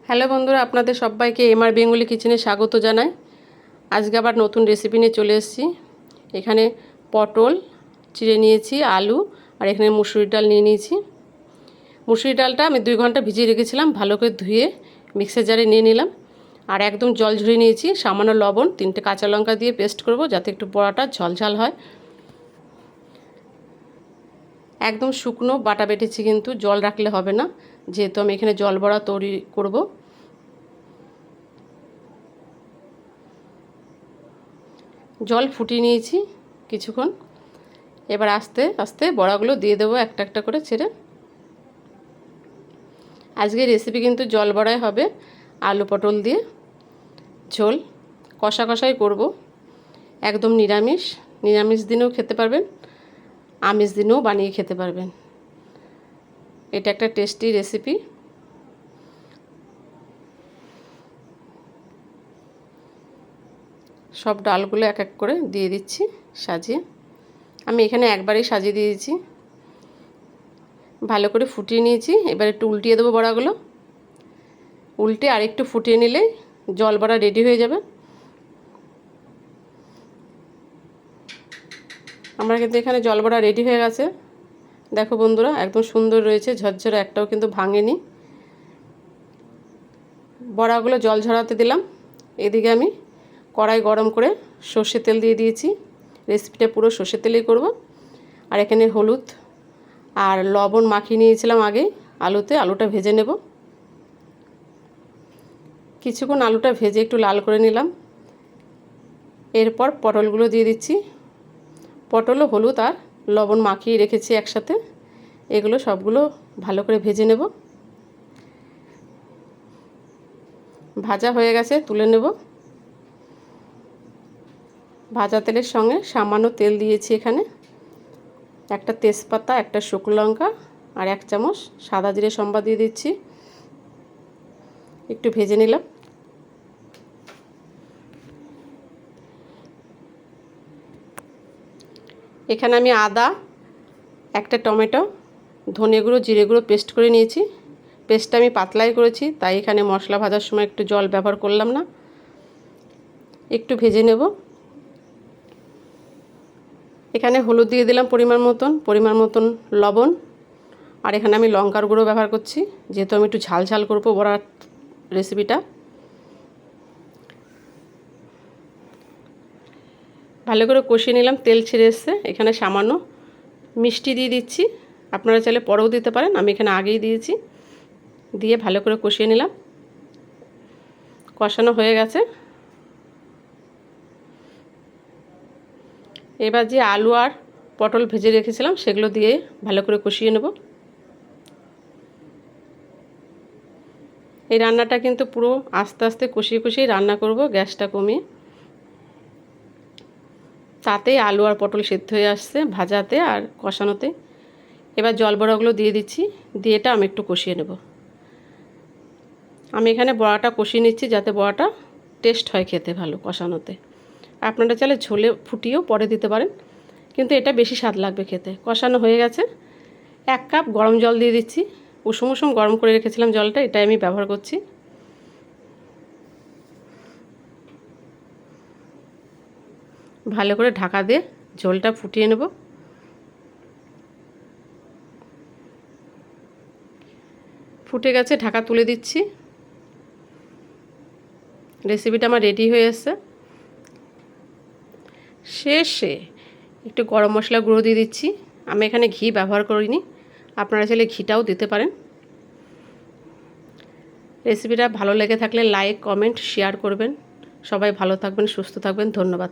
Hello বন্ধুরা, আপনাদের সবাইকে এমআর বেঙ্গলি কিচেনে স্বাগত জানাই। আজকে আবার নতুন রেসিপি নিয়ে চলে এসেছি। এখানে পটল চিড়ে নিয়েছি, আলু আর এখানে মুসুরির ডাল নিয়ে নিয়েছি। মুসুরির ডালটা আমি 2 ঘন্টা ভিজিয়ে রেখেছিলাম, ভালো করে ধুয়ে মিক্সার জারে নিয়ে নিলাম। আর একদম জল ঝরিয়ে নিয়েছি, সামান্য লবণ, 3টে কাঁচা লঙ্কা দিয়ে পেস্ট করব যাতে একটু বড়াটা ঝালঝাল হয়। একদম শুকনো বাটা বেটেছি, কিন্তু জল রাখলে হবে না, যেহেতু আমি এখানে জল বড়া তৈরি করব। জল ফুটিয়ে নিয়েছি কিছুক্ষণ। এবার আস্তে আস্তে বড়াগুলো দিয়ে দেবো একটা একটা করে ছেড়ে। আজকের রেসিপি কিন্তু জল বড়াই হবে, আলু পটল দিয়ে ঝোল, কষা কষাই করব। একদম নিরামিষ, নিরামিষ দিনেও খেতে পারবেন, আমিষ দিনেও বানিয়ে খেতে পারবেন। এটা একটা টেস্টি রেসিপি। সব ডালগুলো এক এক করে দিয়ে দিচ্ছি সাজিয়ে। আমি এখানে একবারেই সাজিয়ে দিয়েছি, ভালো করে ফুটিয়ে নিয়েছি। এবার একটু উল্টিয়ে দেবো বড়াগুলো। উল্টে আর একটু ফুটিয়ে নিলেই জল বড়া রেডি হয়ে যাবে। আমার কিন্তু এখানে জল বড়া রেডি হয়ে গেছে। দেখো বন্ধুরা, একদম সুন্দর রয়েছে, ঝরঝরে, একটাও কিন্তু ভাঙেনি। বড়াগুলো জল ঝরাতে দিলাম। এদিকে আমি কড়াই গরম করে সর্ষের তেল দিয়ে দিয়েছি। রেসিপিটা পুরো সর্ষের তেলেই করব। আর এখানে হলুদ আর লবণ মাখিয়ে নিয়েছিলাম আগে আলুতে। আলুটা ভেজে নেব। কিছুক্ষণ আলুটা ভেজে একটু লাল করে নিলাম। এরপর পটলগুলো দিয়ে দিচ্ছি। পটল, হলুদ আর লবণ মাখিয়ে রেখেছি একসাথে, এগুলো সবগুলো ভালো করে ভেজে নেব। ভাজা হয়ে গেছে, তুলে নেব। ভাজা তেলের সঙ্গে সামান্য তেল দিয়েছি এখানে, একটা তেজপাতা, একটা শুকনো লঙ্কা আর 1 চামচ সাদা জিরে সম্বাদ দিয়ে দিচ্ছি। একটু ভেজে নিলাম। এখানে আমি আদা, একটা টমেটো, ধনে গুঁড়ো, জিরে গুঁড়ো পেস্ট করে নিয়েছি। পেস্টটা আমি পাতলাই করেছি, তাই এখানে মশলা ভাজার সময় একটু জল ব্যবহার করলাম না। একটু ভেজে নেব। এখানে হলুদ দিয়ে দিলাম পরিমাণ মতন লবণ। আর এখানে আমি লঙ্কার গুঁড়ো ব্যবহার করছি, যেহেতু আমি একটু ঝাল ঝাল করবো বড়ার রেসিপিটা। ভালো করে কষিয়ে নিলাম, তেল ছেড়ে এসছে। এখানে সামান্য মিষ্টি দিয়ে দিচ্ছি, আপনারা চাইলে পরেও দিতে পারেন, আমি এখানে আগেই দিয়েছি। দিয়ে ভালো করে কষিয়ে নিলাম। কষানো হয়ে গেছে। এবার যে আলু আর পটল ভেজে রেখেছিলাম সেগুলো দিয়ে ভালো করে কষিয়ে নেব। এই রান্নাটা কিন্তু পুরো আস্তে আস্তে কষিয়ে কষিয়ে রান্না করব, গ্যাসটা কমিয়ে। তাতেই আলু আর পটল সেদ্ধ হয়ে আসছে ভাজাতে আর কষানোতে। এবার জল বড়াগুলো দিয়ে দিচ্ছি, দিয়ে এটা আমি একটু কষিয়ে নেব। আমি এখানে বড়াটা কষিয়ে নিচ্ছি যাতে বড়াটা টেস্ট হয় খেতে ভালো কষানোতে। আপনারা চাইলে ঝোলে ফুটিয়েও পরে দিতে পারেন, কিন্তু এটা বেশি স্বাদ লাগবে খেতে। কষানো হয়ে গেছে। 1 কাপ গরম জল দিয়ে দিচ্ছি। উষুম উষুম গরম করে রেখেছিলাম জলটা, এটাই আমি ব্যবহার করছি। ভালো করে ঢাকা দিয়ে ঝোলটা ফুটিয়ে নেব। ফুটে গেছে, ঢাকা তুলে দিচ্ছি। রেসিপিটা আমার রেডি হয়ে এসেছে। শেষে একটু গরম মশলা গুঁড়ো দিয়ে দিচ্ছি। আমি এখানে ঘি ব্যবহার করিনি, আপনারা চাইলে ঘিটাও দিতে পারেন। রেসিপিটা ভালো লেগে থাকলে লাইক, কমেন্ট, শেয়ার করবেন। সবাই ভালো থাকবেন, সুস্থ থাকবেন। ধন্যবাদ।